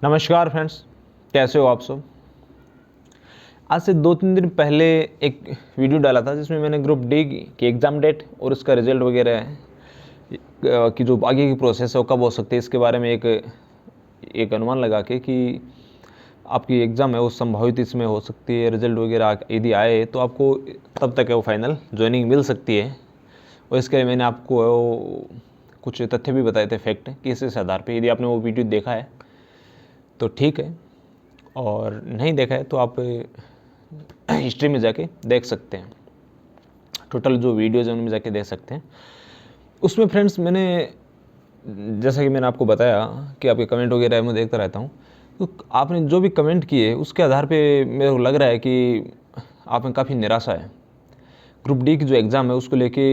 नमस्कार फ्रेंड्स, कैसे हो आप सब। आज से 2-3 दिन पहले एक वीडियो डाला था जिसमें मैंने ग्रुप डी की एग्ज़ाम डेट और उसका रिज़ल्ट वगैरह की जो आगे की प्रोसेस है वो कब हो सकती है, इसके बारे में एक अनुमान लगा के कि आपकी एग्ज़ाम है वो संभावित इसमें हो सकती है। रिज़ल्ट वगैरह यदि आए तो आपको तब तक है वो फाइनल ज्वाइनिंग मिल सकती है। और इसके लिए मैंने आपको कुछ तथ्य भी बताए थे, फैक्ट, कि इस आधार पर यदि आपने वो वीडियो देखा है तो ठीक है, और नहीं देखा है तो आप हिस्ट्री में जाके देख सकते हैं। टोटल जो वीडियोज़ हैं उनमें जाके देख सकते हैं। उसमें फ्रेंड्स जैसा कि मैंने आपको बताया कि आपके कमेंट वगैरह मैं देखता रहता हूँ, तो आपने जो भी कमेंट किए उसके आधार पे मेरे को लग रहा है कि आप में काफ़ी निराशा है। ग्रुप डी की जो एग्ज़ाम है उसको लेके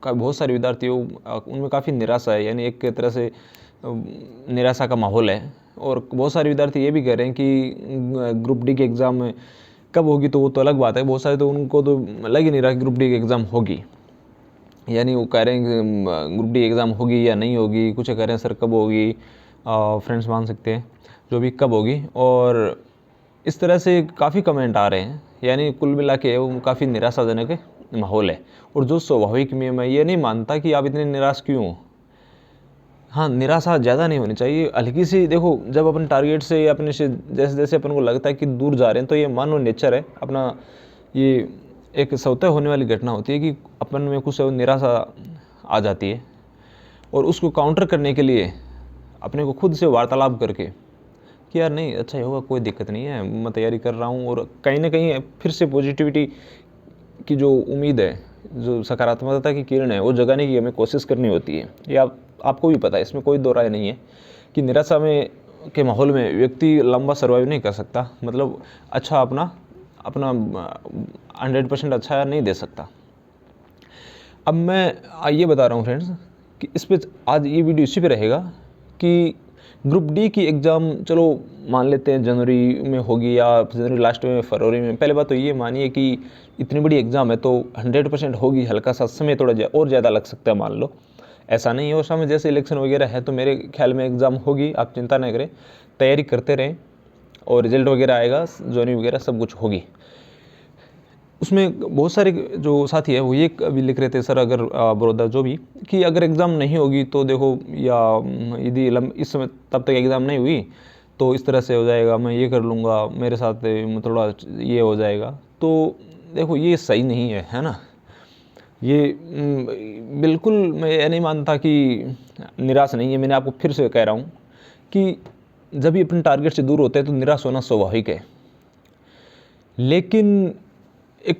बहुत सारे विद्यार्थी उनमें काफ़ी निराशा है, यानी एक तरह से निराशा का माहौल है। और बहुत सारे विद्यार्थी ये भी कह रहे हैं कि ग्रुप डी की एग्ज़ाम कब होगी तो वो तो अलग बात है। बहुत सारे तो उनको तो लग ही नहीं रहा कि ग्रुप डी की एग्ज़ाम होगी, यानी वो कह रहे हैं कि ग्रुप डी एग्ज़ाम होगी या नहीं होगी। कुछ कह रहे हैं सर कब होगी, फ्रेंड्स मान सकते हैं जो भी कब होगी। और इस तरह से काफ़ी कमेंट आ रहे हैं, यानी कुल मिला के वो काफ़ी निराशाजनक माहौल है। और जो स्वाभाविक में मैं ये नहीं मानता कि आप इतने निराश क्यों हो। हाँ, निराशा ज़्यादा नहीं होनी चाहिए, हल्की सी। देखो, जब अपन टारगेट से अपने से जैसे जैसे अपन को लगता है कि दूर जा रहे हैं, तो ये मानव नेचर है अपना। ये एक स्वतः होने वाली घटना होती है कि अपन में कुछ निराशा आ जाती है, और उसको काउंटर करने के लिए अपने को खुद से वार्तालाप करके कि यार नहीं, अच्छा ही होगा, कोई दिक्कत नहीं है, मैं तैयारी कर रहा हूँ। और कहीं ना कहीं फिर से पॉजिटिविटी की जो उम्मीद है, जो सकारात्मकता की किरण है, वो जगाने की हमें कोशिश करनी होती है। ये आपको भी पता है, इसमें कोई दो राय नहीं है कि निराशा में के माहौल में व्यक्ति लंबा सर्वाइव नहीं कर सकता, मतलब अच्छा अपना 100% अच्छा नहीं दे सकता। अब मैं ये बता रहा हूँ फ्रेंड्स कि इस पर आज ये वीडियो इसी पे रहेगा कि ग्रुप डी की एग्ज़ाम चलो मान लेते हैं जनवरी में होगी या जनवरी लास्ट में, फरवरी में। पहले बात तो ये मानिए कि इतनी बड़ी एग्ज़ाम है तो 100% होगी। हल्का सा समय थोड़ा और ज़्यादा लग सकता है, मान लो ऐसा नहीं है। और समय जैसे इलेक्शन वगैरह है तो मेरे ख्याल में एग्ज़ाम होगी। आप चिंता न करें, तैयारी करते रहें और रिजल्ट वगैरह आएगा, ज्वाइनिंग वगैरह सब कुछ होगी। उसमें बहुत सारे जो साथी है वो ये अभी लिख रहे थे, सर अगर बड़ौदा जो भी, कि अगर एग्ज़ाम नहीं होगी तो देखो, या यदि इस समय तब तक एग्ज़ाम नहीं हुई तो इस तरह से हो जाएगा, मैं ये कर लूँगा, मेरे साथ थोड़ा ये हो जाएगा। तो देखो, ये सही नहीं है, है ना। ये बिल्कुल मैं ये नहीं मानता कि निराश नहीं है। मैंने आपको फिर से कह रहा हूँ कि जब भी अपन टारगेट से दूर होते हैं तो निराश होना स्वाभाविक है। लेकिन एक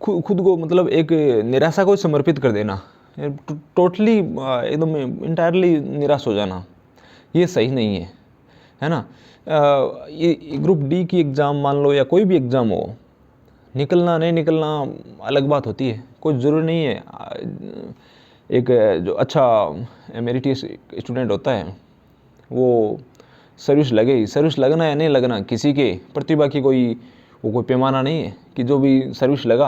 खुद को, मतलब एक निराशा को समर्पित कर देना, टोटली एकदम इंटायरली निराश हो जाना, ये सही नहीं है ना। ये ग्रुप डी की एग्ज़ाम मान लो या कोई भी एग्ज़ाम हो, निकलना नहीं निकलना अलग बात होती है। कोई ज़रूरी नहीं है। एक जो अच्छा मेरिटियस स्टूडेंट होता है वो सर्विस लगे ही, सर्विस लगना या नहीं लगना किसी के प्रतिभा की कोई पैमाना नहीं है कि जो भी सर्विस लगा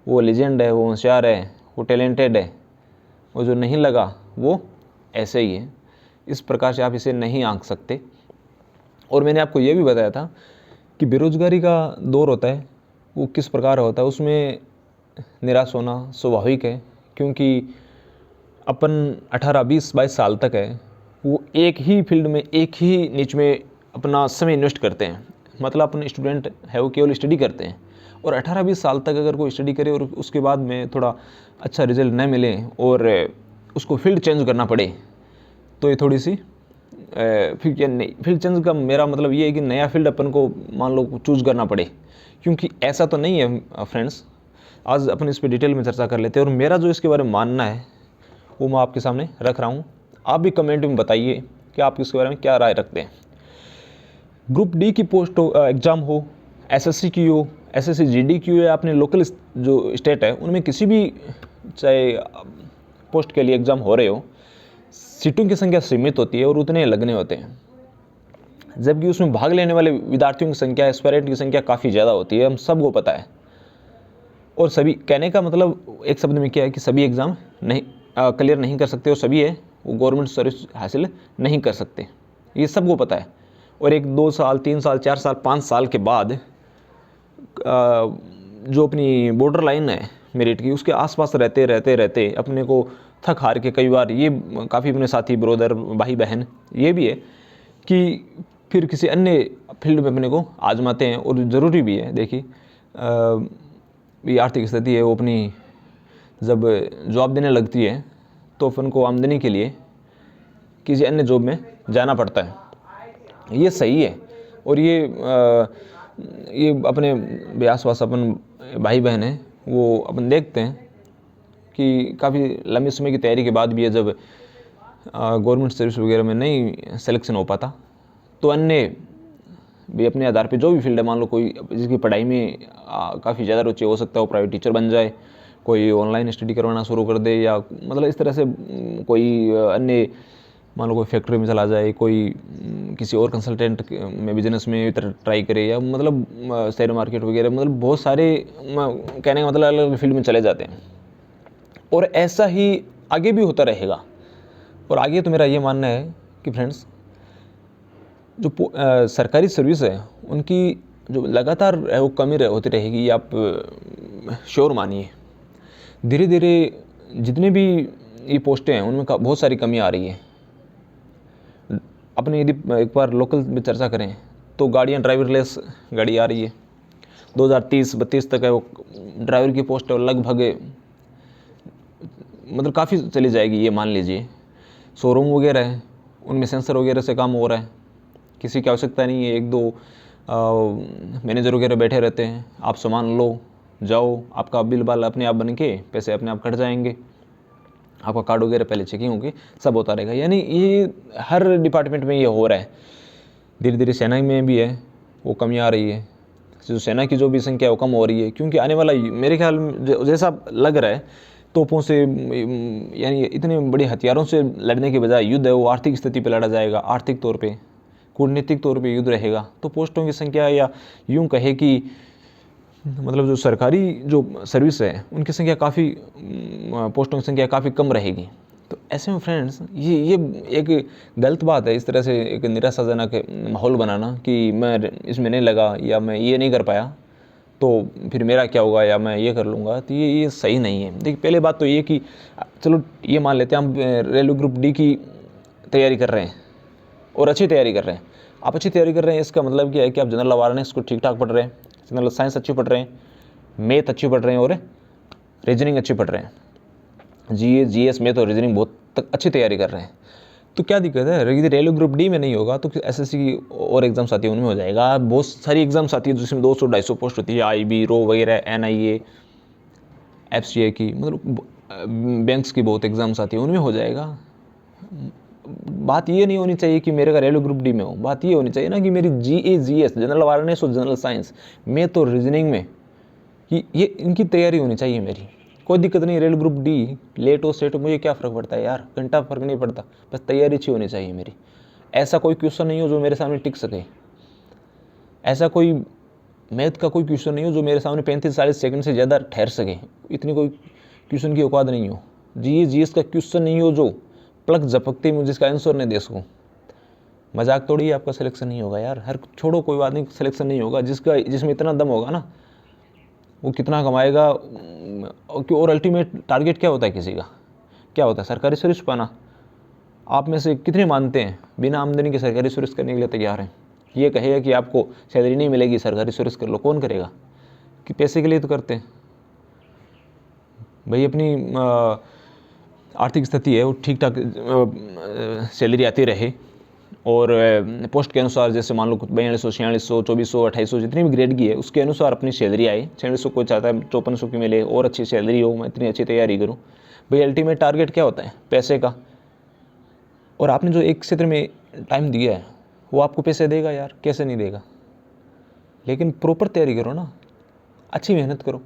वो लेजेंड है, वो होशियार है, वो टैलेंटेड है। वो जो नहीं लगा वो ऐसे ही है। इस प्रकार से आप इसे नहीं आंक सकते। और मैंने आपको ये भी बताया था कि बेरोज़गारी का दौर होता है वो किस प्रकार होता है, उसमें निराश होना स्वाभाविक है। क्योंकि अपन 18-20-22 साल तक है वो एक ही फील्ड में, एक ही निच में अपना समय इन्वेस्ट करते हैं। मतलब अपन स्टूडेंट है वो केवल स्टडी करते हैं, और 18-20 साल तक अगर कोई स्टडी करे और उसके बाद में थोड़ा अच्छा रिजल्ट न मिले और उसको फील्ड चेंज करना पड़े तो ये थोड़ी सी फील्ड चेंज का मेरा मतलब ये है कि नया फील्ड अपन को मान लो चूज़ करना पड़े। क्योंकि ऐसा तो नहीं है फ्रेंड्स, आज अपन इस पर डिटेल में चर्चा कर लेते हैं। और मेरा जो इसके बारे में मानना है वो मैं आपके सामने रख रहा हूँ। आप भी कमेंट में बताइए कि आप इसके बारे में क्या राय रखते हैं। ग्रुप डी की पोस्ट एग्ज़ाम हो, एसएससी की हो, एसएससी जीडी की हो, या अपने लोकल जो स्टेट है उनमें किसी भी चाहे पोस्ट के लिए एग्ज़ाम हो रहे हो, सीटों की संख्या सीमित होती है और उतने लगने होते हैं। जबकि उसमें भाग लेने वाले विद्यार्थियों की संख्या, एस्पायरेंट की संख्या काफ़ी ज़्यादा होती है, हम सबको पता है। और सभी, कहने का मतलब एक शब्द में क्या है कि सभी एग्ज़ाम नहीं क्लियर नहीं कर सकते, और सभी है वो गवर्नमेंट सर्विस हासिल नहीं कर सकते, ये सबको पता है। और एक 2 साल 3 साल 4 साल 5 साल के बाद जो अपनी बॉर्डर लाइन है मेरिट की, उसके आसपास रहते रहते रहते अपने को थक हार के, कई बार ये काफ़ी अपने साथी ब्रोदर भाई बहन ये भी है कि फिर किसी अन्य फील्ड में अपने को आजमाते हैं। और ज़रूरी भी है, देखिए ये आर्थिक स्थिति है, वो अपनी जब जॉब देने लगती है तो अपन को आमदनी के लिए किसी अन्य जॉब में जाना पड़ता है, ये सही है। और ये अपने भी आसपास अपन भाई बहन हैं, वो अपन देखते हैं कि काफ़ी लंबे समय की तैयारी के बाद भी है, जब गवर्नमेंट सर्विस वगैरह में नहीं सिलेक्शन हो पाता तो अन्य भी अपने आधार पे जो भी फील्ड है, मान लो कोई जिसकी पढ़ाई में काफ़ी ज़्यादा रुचि हो सकता है, वो प्राइवेट टीचर बन जाए, कोई ऑनलाइन स्टडी करवाना शुरू कर दे, या मतलब इस तरह से कोई अन्य मान लो कोई फैक्ट्री में चला जाए, कोई किसी और कंसल्टेंट में बिजनेस में ट्राई करे, या मतलब शेयर मार्केट वगैरह, मतलब बहुत सारे कहने का मतलब अलग अलग फील्ड में चले जाते हैं। और ऐसा ही आगे भी होता रहेगा। और आगे तो मेरा ये मानना है कि फ्रेंड्स, जो सरकारी सर्विस है उनकी जो लगातार है वो कमी होती रहेगी, ये आप श्योर मानिए। धीरे धीरे जितने भी ये पोस्टें हैं उनमें बहुत सारी कमी आ रही है। अपने यदि एक बार लोकल में चर्चा करें तो गाड़ियाँ ड्राइवरलेस गाड़ी आ रही है, 2030-32 तक है वो ड्राइवर की पोस्ट है, लगभग मतलब काफ़ी चली जाएगी ये मान लीजिए। शोरूम वगैरह है उनमें सेंसर वगैरह से काम हो रहा है, किसी की आवश्यकता नहीं है, 1-2 मैनेजर वगैरह बैठे रहते हैं, आप सामान लो जाओ, आपका बिल बाल अपने आप बन के पैसे अपने आप कट जाएंगे, आपका कार्ड वगैरह पहले चेकिंग होगी, सब होता रहेगा। यानी ये हर डिपार्टमेंट में ये हो रहा है। धीरे धीरे सेना में भी है वो कमी आ रही है, जो सेना की जो भी संख्या है वो कम हो रही है, क्योंकि आने वाला मेरे ख्याल में जैसा लग रहा है तोपों से यानी इतने बड़े हथियारों से लड़ने के बजाय युद्ध है वो आर्थिक स्थिति पर लड़ा जाएगा, आर्थिक तौर पे कूटनीतिक तौर पे युद्ध रहेगा। तो पोस्टों की संख्या, या यूँ कहे कि मतलब जो सरकारी जो सर्विस है उनकी संख्या काफ़ी, पोस्टों की संख्या काफ़ी कम रहेगी। तो ऐसे में फ्रेंड्स ये एक गलत बात है, इस तरह से एक निराशाजनक माहौल बनाना कि मैं इसमें नहीं लगा या मैं ये नहीं कर पाया तो फिर मेरा क्या होगा, या मैं ये कर लूँगा, तो ये सही नहीं है। देखिए पहले बात तो ये कि चलो ये मान लेते हैं हम रेलवे ग्रुप डी की तैयारी कर रहे हैं और अच्छी तैयारी कर रहे हैं। आप अच्छी तैयारी कर रहे हैं इसका मतलब क्या है कि आप जनरल अवेयरनेस को ठीक ठाक पढ़ रहे हैं, जनरल साइंस अच्छी पढ़ रहे हैं, मैथ अच्छी पढ़ रहे हैं और रीजनिंग अच्छी पढ़ रहे हैं, जीएस मैथ और रीजनिंग बहुत अच्छी तैयारी कर रहे हैं। तो क्या दिक्कत है, यदि रेलवे ग्रुप डी में नहीं होगा तो एसएससी की और एग्जाम्स आती है उनमें हो जाएगा। बहुत सारी एग्जाम्स आती है जिसमें 200-250 पोस्ट होती है, आईबी रो वगैरह, एनआईए, एफसीए की, मतलब बैंक्स की बहुत एग्जाम्स आती है उनमें हो जाएगा। बात ये नहीं होनी चाहिए कि मेरे का रेलवे ग्रुप डी में हो, बात ये होनी चाहिए ना कि मेरी जीएस जनरल अवेयरनेस और जनरल साइंस मैथ और रीजनिंग में ये इनकी तैयारी होनी चाहिए मेरी। कोई दिक्कत नहीं, रेलवे ग्रुप डी लेट हो सेट हो मुझे क्या फ़र्क पड़ता है यार, घंटा फ़र्क नहीं पड़ता, बस तैयारी अच्छी होनी चाहिए मेरी। ऐसा कोई क्वेश्चन नहीं हो जो मेरे सामने टिक सके, ऐसा कोई मैथ का कोई क्वेश्चन नहीं हो जो मेरे सामने 35-40 सेकंड से ज़्यादा ठहर सके, इतनी कोई क्वेश्चन की औकात नहीं हो। जीएस का क्वेश्चन नहीं हो जो प्लग झपकते में जिसका आंसर नहीं दे सकूँ। मजाक थोड़ी आपका सिलेक्शन नहीं होगा यार, हर छोड़ो कोई बात नहीं, सिलेक्शन नहीं होगा जिसमें इतना दम होगा ना वो कितना कमाएगा। और अल्टीमेट टारगेट क्या होता है किसी का, क्या होता है, सरकारी सर्विस पाना। आप में से कितने मानते हैं बिना आमदनी के सरकारी सर्विस करने के लिए तैयार हैं? ये कहेगा कि आपको सैलरी नहीं मिलेगी सरकारी सर्विस कर लो, कौन करेगा? कि पैसे के लिए तो करते हैं भाई, अपनी आर्थिक स्थिति है वो ठीक ठाक सैलरी आती रहे और पोस्ट के अनुसार, जैसे मान लो 4200, 4600, 2400, 2800 जितनी भी ग्रेड की है उसके अनुसार अपनी सैलरी आए। 4600 कोई चाहता है 5400 की मिले और अच्छी सैलरी हो, मैं इतनी अच्छी तैयारी करूँ। भाई अल्टीमेट टारगेट क्या होता है? पैसे का। और आपने जो एक क्षेत्र में टाइम दिया है वो आपको पैसे देगा यार, कैसे नहीं देगा? लेकिन प्रॉपर तैयारी करो ना, अच्छी मेहनत करो,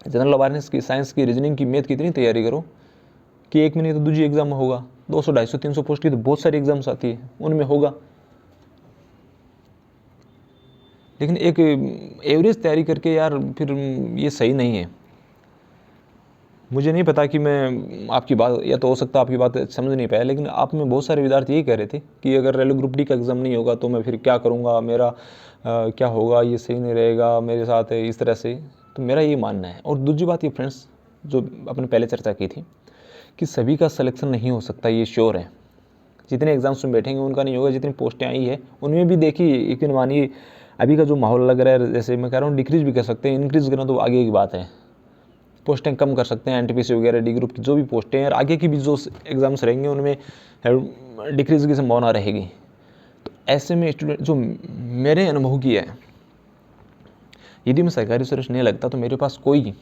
जनरल अवेयरनेस की, साइंस की, रीजनिंग की, मैथ की इतनी तैयारी करो कि एक में नहीं तो दूसरी एग्जाम में होगा। 200, 250, 300 पोस्ट की तो बहुत सारी एग्जाम्स आती है, उनमें होगा। लेकिन एक एवरेज तैयारी करके यार फिर ये सही नहीं है। मुझे नहीं पता कि मैं आपकी बात, या तो हो सकता है आपकी बात समझ नहीं पाया, लेकिन आप में बहुत सारे विद्यार्थी यही कह रहे थे कि अगर रेलवे ग्रुप डी का एग्ज़ाम नहीं होगा तो मैं फिर क्या करूँगा, मेरा क्या होगा, ये सही नहीं रहेगा मेरे साथ, इस तरह से। तो मेरा ये मानना है। और दूसरी बात ये फ्रेंड्स, जो अपने पहले चर्चा की थी कि सभी का सिलेक्शन नहीं हो सकता, ये श्योर है। जितने एग्ज़ाम्स में बैठेंगे उनका नहीं होगा, जितनी पोस्टें आई है उनमें भी देखिए, यकीन मानिए अभी का जो माहौल लग रहा है, जैसे मैं कह रहा हूँ डिक्रीज भी कर सकते हैं, इंक्रीज़ करना तो आगे की बात है। पोस्टें कम कर सकते हैं, एनटीपीसी वगैरह डी ग्रुप की जो भी पोस्टें हैं, और आगे की भी जो एग्ज़ाम्स रहेंगे उनमें डिक्रीज़ की संभावना रहेगी। तो ऐसे में स्टूडेंट, जो मेरे अनुभव की है, यदि मैं सरकारी सर्विस नहीं लगता तो मेरे पास कोई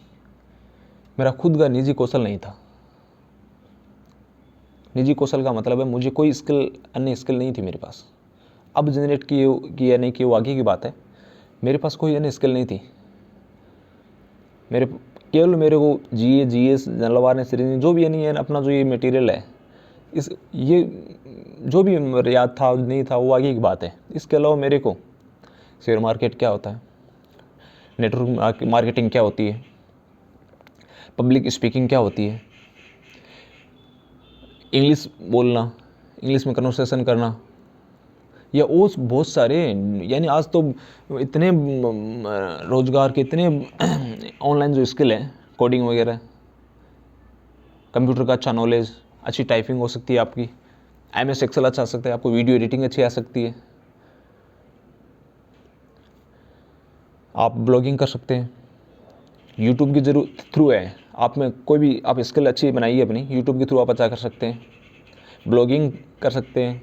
मेरा खुद का निजी कौशल नहीं था। निजी कौशल का मतलब है मुझे कोई स्किल, अन्य स्किल नहीं थी मेरे पास। अब जनरेट की या नहीं की वो आगे की बात है। मेरे पास कोई अन्य स्किल नहीं थी। केवल मेरे को जीएस, जनरल अवेयरनेस, रीजनिंग, जो भी यानी है अपना जो ये मटेरियल है, ये जो भी याद था नहीं था वो आगे की बात है। इसके अलावा मेरे को शेयर मार्केट क्या होता है, नेटवर्क मार्केटिंग क्या होती है, पब्लिक स्पीकिंग क्या होती है, इंग्लिश बोलना, इंग्लिश में कन्वर्सेशन करना, या और बहुत सारे, यानी आज तो इतने रोजगार के इतने ऑनलाइन जो स्किल है, कोडिंग वगैरह, कंप्यूटर का अच्छा नॉलेज, अच्छी टाइपिंग हो सकती है आपकी, MS एक्सेल अच्छा आ सकता है आपको, वीडियो एडिटिंग अच्छी आ सकती है, आप ब्लॉगिंग कर सकते हैं, यूट्यूब के थ्रू है, आप में कोई भी आप स्किल अच्छी बनाइए अपनी, यूट्यूब के थ्रू आप अच्छा कर सकते हैं, ब्लॉगिंग कर सकते हैं।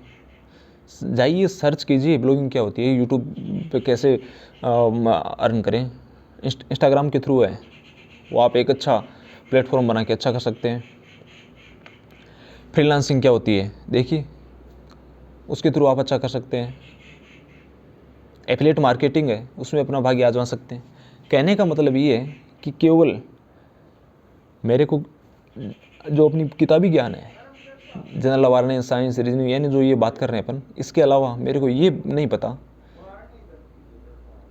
जाइए सर्च कीजिए ब्लॉगिंग क्या होती है, यूट्यूब पे कैसे अर्न करें, इंस्टाग्राम के थ्रू है वो, आप एक अच्छा प्लेटफॉर्म बना के अच्छा कर सकते हैं। फ्रीलांसिंग क्या होती है देखिए, उसके थ्रू आप अच्छा कर सकते हैं। एफिलिएट मार्केटिंग है, उसमें अपना भाग्य आजमा सकते हैं। कहने का मतलब ये है कि केवल मेरे को जो अपनी किताबी ज्ञान है, जनरल अवेयरनेस, साइंस, रीजनिंग, यानी जो ये बात कर रहे हैं अपन, इसके अलावा मेरे को ये नहीं पता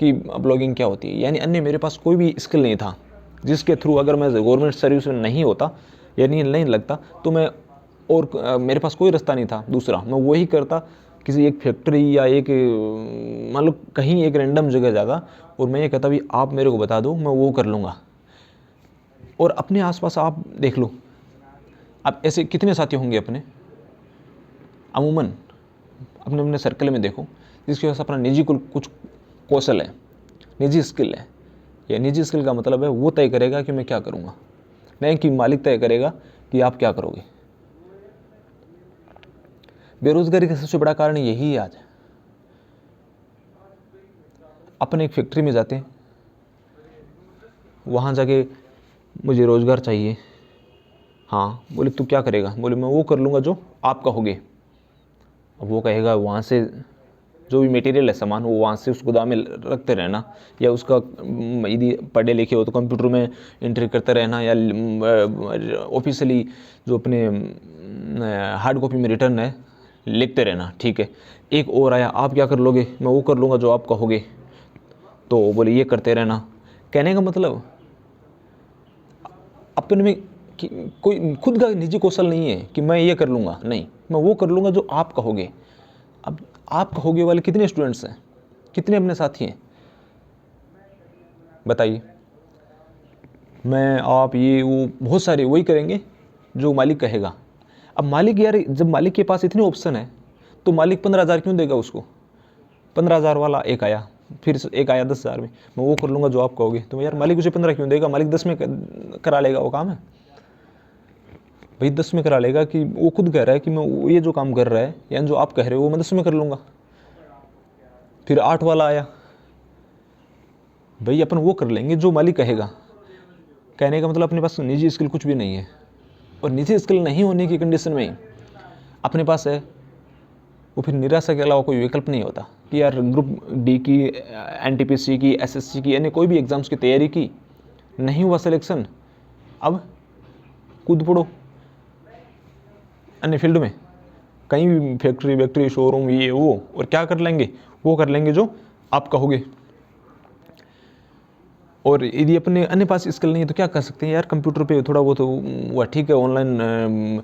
कि ब्लॉगिंग क्या होती है, यानी अन्य मेरे पास कोई भी स्किल नहीं था जिसके थ्रू अगर मैं गवर्नमेंट सर्विस में नहीं होता, यानी नहीं लगता, तो मैं, और मेरे पास कोई रास्ता नहीं था दूसरा, मैं वही करता, किसी एक फैक्ट्री या एक मान लो कहीं एक रैंडम जगह जाता और मैं ये कहता भी आप मेरे को बता दो, मैं वो कर लूँगा। और अपने आसपास आप देख लो, आप ऐसे कितने साथी होंगे अपने, अमूमन अपने अपने सर्कल में देखो, जिसके पास अपना निजी कुछ कौशल है, निजी स्किल है। या निजी स्किल का मतलब है वो तय करेगा कि मैं क्या करूँगा, नहीं कि मालिक तय करेगा कि आप क्या करोगे। बेरोजगारी का सबसे बड़ा कारण यही है। आज अपन एक फैक्ट्री में जाते हैं, वहाँ जाके मुझे रोज़गार चाहिए, हाँ, बोले तू क्या करेगा, बोले मैं वो कर लूँगा जो आप कहोगे। अब वो कहेगा वहाँ से जो भी मटेरियल है सामान, वो वहाँ से उस गोदाम में रखते रहना, या उसका यदि पढ़े लिखे हो तो कंप्यूटर में एंट्री करते रहना, या ऑफिशियली जो अपने हार्ड कॉपी में रिटर्न है लिखते रहना। ठीक है, एक और आया, आप क्या कर लोगे, मैं वो कर लूँगा जो आप कहोगे। तो बोले ये करते रहना। कहने का मतलब अपने में कि कोई खुद का निजी कौशल नहीं है कि मैं ये कर लूँगा, नहीं, मैं वो कर लूँगा जो आप कहोगे। अब आप कहोगे वाले कितने स्टूडेंट्स हैं, कितने अपने साथी हैं, बताइए। मैं, आप, ये वो बहुत सारे वही करेंगे जो मालिक कहेगा। अब मालिक, यार जब मालिक के पास इतने ऑप्शन है तो मालिक 15,000 क्यों देगा उसको। 15,000 वाला एक आया, फिर एक आया 10,000 में, मैं वो कर लूँगा जो आप कहोगे, तो यार मालिक उसे 15 क्यों देगा, मालिक 10 में करा लेगा वो काम है भाई, 10 में करा लेगा। कि वो खुद कह रहा है कि मैं ये जो काम कर रहा है, यानी जो आप कह रहे हो वो मैं 10 में कर लूँगा। फिर 8 वाला आया, भाई अपन वो कर लेंगे जो मालिक कहेगा। कहने का मतलब अपने पास निजी स्किल कुछ भी नहीं है, और निजी स्किल नहीं होने की कंडीशन में अपने पास है, वो फिर निराशा के अलावा कोई विकल्प नहीं होता कि यार ग्रुप डी की, NTPC की, SSC की, यानी कोई भी एग्ज़ाम्स की तैयारी की, नहीं हुआ सिलेक्शन, अब कूद पड़ो अन्य फील्ड में, कहीं भी फैक्ट्री वैक्ट्री, शोरूम, ये वो, और क्या कर लेंगे, वो कर लेंगे जो आप कहोगे। और यदि अपने अन्य पास स्किल नहीं है तो क्या कर सकते हैं यार, कंप्यूटर पे थोड़ा बहुत वह ठीक है, ऑनलाइन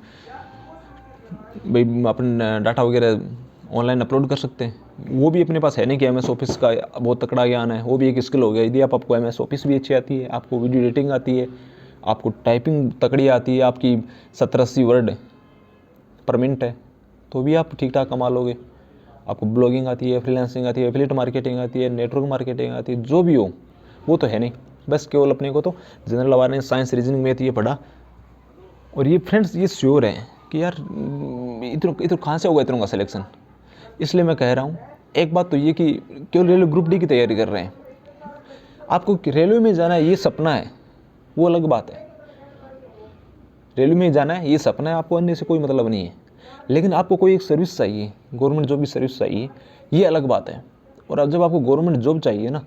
भाई अपन डाटा वगैरह ऑनलाइन अपलोड कर सकते हैं। वो भी अपने पास है नहीं कि MS ऑफिस का बहुत तकड़ा ज्ञान है, वो भी एक स्किल हो गया। यदि आपको MS ऑफिस भी अच्छी आती है, आपको वीडियो एडिटिंग आती है, आपको टाइपिंग तकड़ी आती है, आपकी 70-80 वर्ड पर मिनट है, तो भी आप ठीक ठाक कमा लोगे। आपको ब्लॉगिंग आती है, फ्रीलांसिंग आती है, एफिलिएट मार्केटिंग आती है, नेटवर्क मार्केटिंग आती है, जो भी हो वो तो है नहीं। बस केवल अपने को तो general awareness, science, reasoning, math ये पढ़ा। और ये फ्रेंड्स ये श्योर है कि यार इतना कहाँ से होगा इतनों का सिलेक्शन। इसलिए मैं कह रहा हूँ, एक बात तो ये कि केवल रेलवे ग्रुप डी की तैयारी कर रहे हैं, आपको रेलवे में जाना है ये सपना है, वो अलग बात है। रेलवे में जाना है ये सपना है, आपको अन्य से कोई मतलब नहीं है। लेकिन आपको कोई एक सर्विस चाहिए, गवर्नमेंट जॉब की सर्विस चाहिए, ये अलग बात है। और अब जब आपको गवर्नमेंट जॉब चाहिए ना,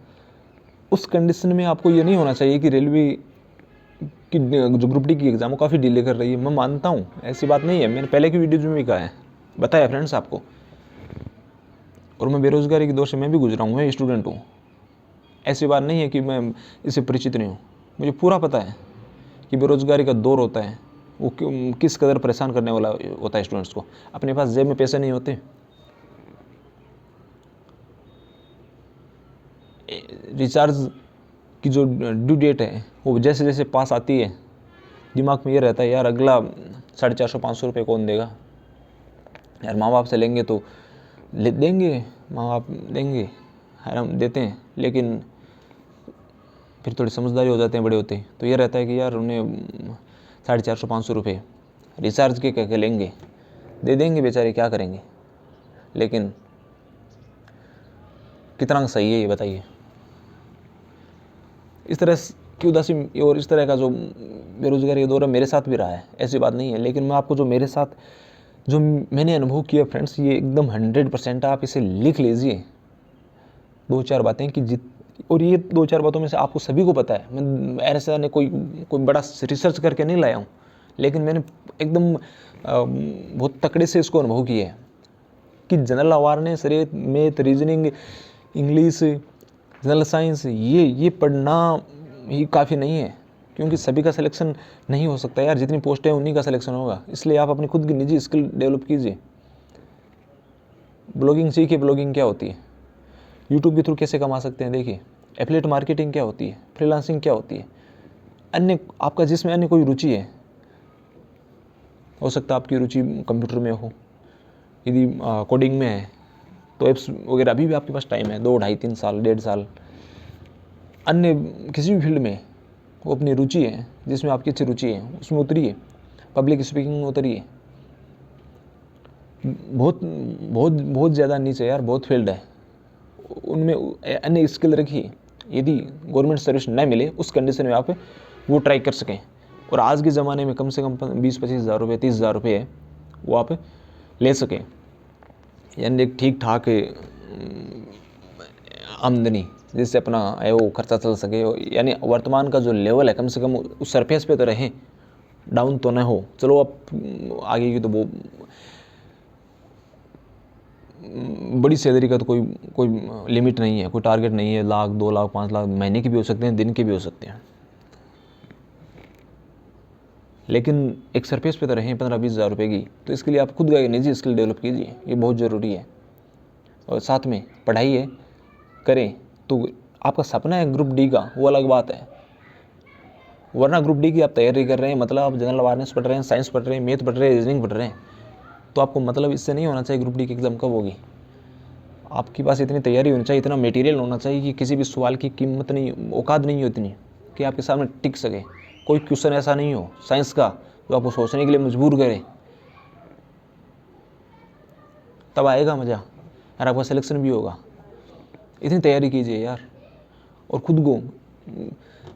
उस कंडीशन में आपको ये नहीं होना चाहिए कि रेलवे की जो ग्रुप डी की एग्ज़ाम वो काफ़ी डिले कर रही है। मैं मानता हूँ ऐसी बात नहीं है, मैंने पहले की वीडियोज में भी कहा है, बताया फ्रेंड्स आपको। और मैं बेरोज़गारी के दौर से मैं भी गुजरा हूँ, मैं स्टूडेंट हूँ। ऐसी बात नहीं है कि मैं इससे परिचित नहीं हूँ, मुझे पूरा पता है कि बेरोज़गारी का दौर होता है, वो किस कदर परेशान करने वाला होता है स्टूडेंट्स को। अपने पास जेब में पैसे नहीं होते, रिचार्ज की जो ड्यू डेट है वो जैसे जैसे पास आती है, दिमाग में ये रहता है यार अगला 450-500 रुपये कौन देगा यार, माँ बाप से लेंगे तो ले देंगे, माँ बाप देंगे, हम देते हैं, लेकिन फिर थोड़ी समझदारी हो जाते हैं बड़े होते, तो ये रहता है कि यार उन्हें 450-500 रुपये रिचार्ज के कह के लेंगे, दे देंगे बेचारे, क्या करेंगे। लेकिन कितना सही है ये बताइए। इस तरह की उदासी और इस तरह का जो बेरोजगारी का दौर है मेरे साथ भी रहा है, ऐसी बात नहीं है। लेकिन मैं आपको जो मेरे साथ जो मैंने अनुभव किया फ्रेंड्स, ये एकदम 100% आप इसे लिख लीजिए, 2-4 बातें कि और ये 2-4 बातों में से आपको सभी को पता है। मैं ऐसा ने कोई बड़ा रिसर्च करके नहीं लाया हूँ, लेकिन मैंने एकदम बहुत तकड़े से इसको अनुभव किया है कि general awareness, math, reasoning, English, general science ये पढ़ना ही काफ़ी नहीं है, क्योंकि सभी का सिलेक्शन नहीं हो सकता यार। जितनी पोस्टें हैं उन्हीं का सिलेक्शन होगा। इसलिए आप अपनी खुद की निजी स्किल डेवलप कीजिए। ब्लॉगिंग सीखिए, ब्लॉगिंग क्या होती है, यूट्यूब के थ्रू कैसे कमा सकते हैं देखिए, एफिलिएट मार्केटिंग क्या होती है, फ्रीलांसिंग क्या होती है, अन्य आपका जिसमें अन्य कोई रुचि है, हो सकता है आपकी रुचि कंप्यूटर में हो, यदि कोडिंग में है तो एप्स वगैरह अभी भी आपके पास टाइम है, 2, ढाई, 3 साल, 1.5 साल। अन्य किसी भी फील्ड में वो अपनी रुचि है, जिसमें आपकी अच्छी रुचि है उसमें उतरिए, पब्लिक स्पीकिंग में उतरिए। बहुत बहुत बहुत ज़्यादा नीचे यार, बहुत फील्ड है, उनमें अन्य स्किल रखिए। यदि गवर्नमेंट सर्विस न मिले उस कंडीशन में आप वो ट्राई कर सकें। और आज के ज़माने में कम से कम 20-25 हज़ार रुपये, 30 हज़ार रुपये है वो आप ले सकें, यानी एक ठीक ठाक आमदनी जिससे अपना है वो खर्चा चल सके। यानी वर्तमान का जो लेवल है कम से कम उस सरफेस पे तो रहे, डाउन तो ना हो। चलो अब आगे की तो वो बड़ी सैलरी का तो कोई लिमिट नहीं है, कोई टारगेट नहीं है, 1 लाख, 2 लाख, 5 लाख महीने की भी हो सकते हैं, दिन के भी हो सकते हैं। लेकिन एक सरफेस पे तो रहें 15-20 हज़ार रुपये की। तो इसके लिए आप खुद का निजी स्किल डेवलप कीजिए, ये बहुत ज़रूरी है। और साथ में पढ़ाई करें। तो आपका सपना है ग्रुप डी का, वो अलग बात है, वरना ग्रुप डी की आप तैयारी कर रहे हैं, मतलब आप जनरल अवेयरनेस पढ़ रहे हैं, साइंस पढ़ रहे हैं, मैथ पढ़ रहे हैं, रीजनिंग पढ़ रहे हैं, तो आपको मतलब इससे नहीं होना चाहिए ग्रुप डी की एग्ज़ाम कब होगी। आपके पास इतनी तैयारी होनी चाहिए, इतना मटेरियल होना चाहिए कि किसी भी सवाल की कीमत नहीं, औकात नहीं हो इतनी कि आपके सामने टिक सके। कोई क्वेश्चन ऐसा नहीं हो साइंस का जो आपको सोचने के लिए मजबूर करे, तब आएगा मज़ा और आपका सिलेक्शन भी होगा। इतनी तैयारी कीजिए यार, और ख़ुद को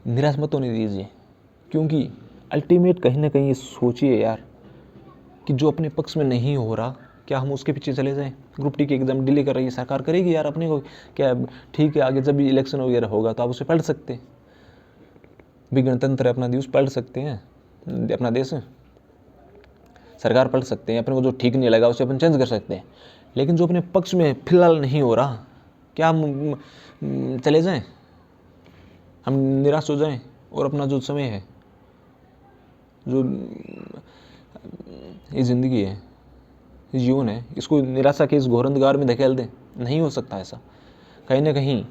निराश मत होने दीजिए, क्योंकि अल्टीमेट कहीं ना कहीं सोचिए यार कि जो अपने पक्ष में नहीं हो रहा, क्या हम उसके पीछे चले जाएं। ग्रुप डी की एग्ज़ाम डिले कर रही है सरकार, करेगी यार अपने को क्या, ठीक है आगे जब भी इलेक्शन वगैरह होगा तो आप उसे पढ़ सकते हैं, भी गणतंत्र है अपना देश, पढ़ सकते हैं, अपना देश है, सरकार पढ़ सकते हैं, अपने को जो ठीक नहीं लगा उसे अपन चेंज कर सकते हैं। लेकिन जो अपने पक्ष में फिलहाल नहीं हो रहा, क्या हम चले जाएं। हम निराश हो जाएं और अपना जो समय है, जो ये ज़िंदगी है, ये जीवन है, इसको निराशा के इस घोर अंधकार में धकेल दें? नहीं हो सकता ऐसा। कहीं ना कहीं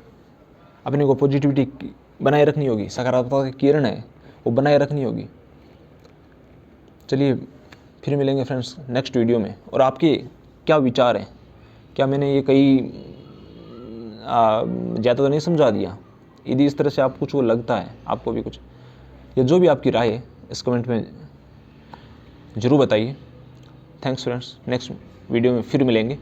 अपने को पॉजिटिविटी बनाए रखनी होगी, सकारात्मकता की किरण है वो बनाए रखनी होगी। चलिए फिर मिलेंगे फ्रेंड्स नेक्स्ट वीडियो में। और आपके क्या विचार हैं? क्या मैंने ये कहीं ज़्यादा तो नहीं समझा दिया? यदि इस तरह से आपको कुछ वो लगता है, आपको भी कुछ, या जो भी आपकी राय है, इस कमेंट में ज़रूर बताइए। थैंक्स फ्रेंड्स, नेक्स्ट वीडियो में फिर मिलेंगे।